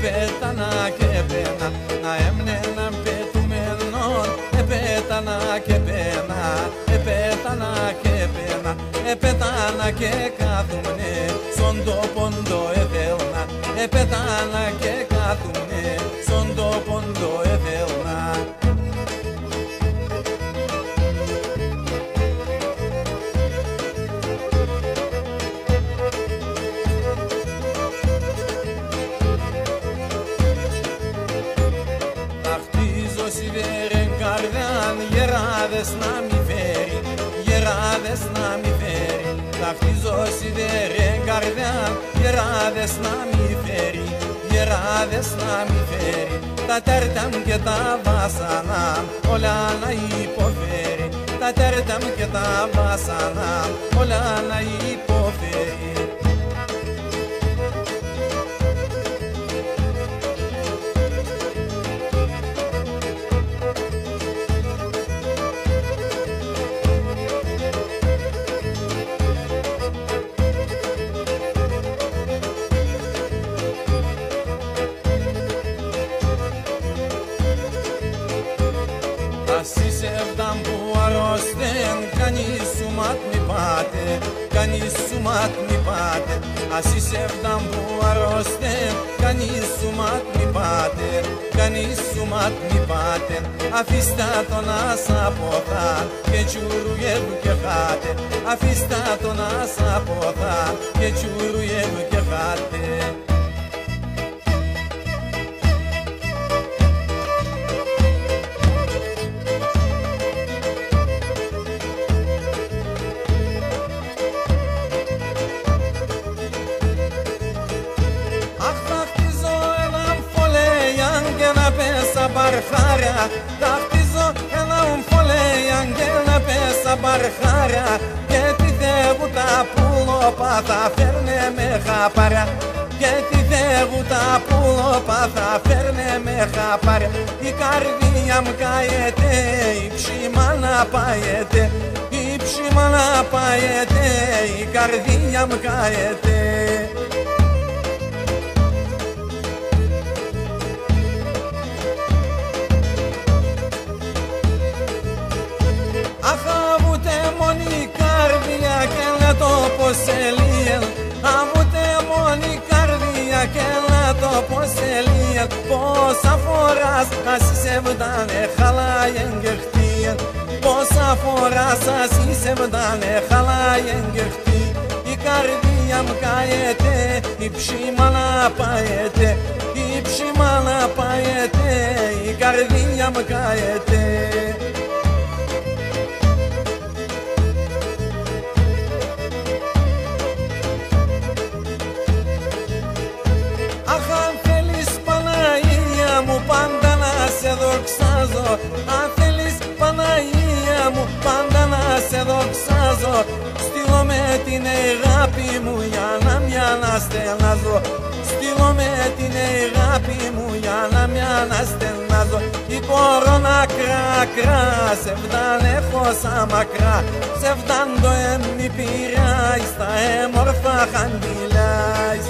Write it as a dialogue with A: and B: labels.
A: επέτανα και πένα, να έμνεναν πετουμένον, επέτανα και πένα, επέτανα και πένα, επέτανα και κάθουνε, στον τόπον το εθέλνα, επέτανα και κάθουνε, στον τόπον το εθέλνα. Σιδέρεν καρδιάν, γεράδες να μη φέρει, γεράδες να μη φέρει. Θα χτίζω σιδέρεν καρδιάν, γεράδες να μη φέρει, γεράδες να μη φέρει. Τα τέρταμ και τα βάσανα, όλα να υποφέρει. Τα τέρταμ και τα βάσανα, όλα να υποφέρει. Ασύς εβδάν που αρρώστεν, κανείς σου ματ μη πάτε, κανείς σου ματ μη πάτε. Ασύς εβδάν που αρρώστεν, κανείς σου ματ μη πάτε, κανείς σου ματ μη πάτε. Αφήστα τον άσα ποθά και τσουρουιεύου και χάτε, αφήστα τον άσα ποθά και τσουρουιεύου και χάτε. Μπαρχάρια, θα χτίζω ένα ομφολέιαν και να πέσα μπαρχάρια και τη δεύου τα πουλόπα θα φέρνε με χαπάρια και τη δεύου τα πουλόπα θα φέρνε με χαπάρια. Η καρδιά μου καέται, η ψήμα να πάεται, η ψήμα να πάεται, η καρδιά μου καέται. Αχαβούτε μόνη καρδιά και να το ποσελίεν, αχαβούτε μόνη καρδιά και να το ποσελίεν. Πόσα φοράς ασύς εβδάνε χαλάιεν γεχτίεν, πόσα φοράς ασύς εβδάνε χαλάιεν γεχτί. Η καρδιά μου καέται, η ψήμα να πάεται, η ψήμα να πάεται, η καρδιά μου καέται. Πάντα να σε δοξάζω, αν θέλεις Παναγία μου, πάντα να σε δοξάζω. Στείλω με την αγάπη μου για να μη αναστενάζω, στείλω με την αγάπη μου για να μη αναστενάζω. Η κορώνα κρακρά, σε βδάν έχω σαν μακρά, σε βδάν το έμι πειράει, στα έμορφα χαντιλάεις.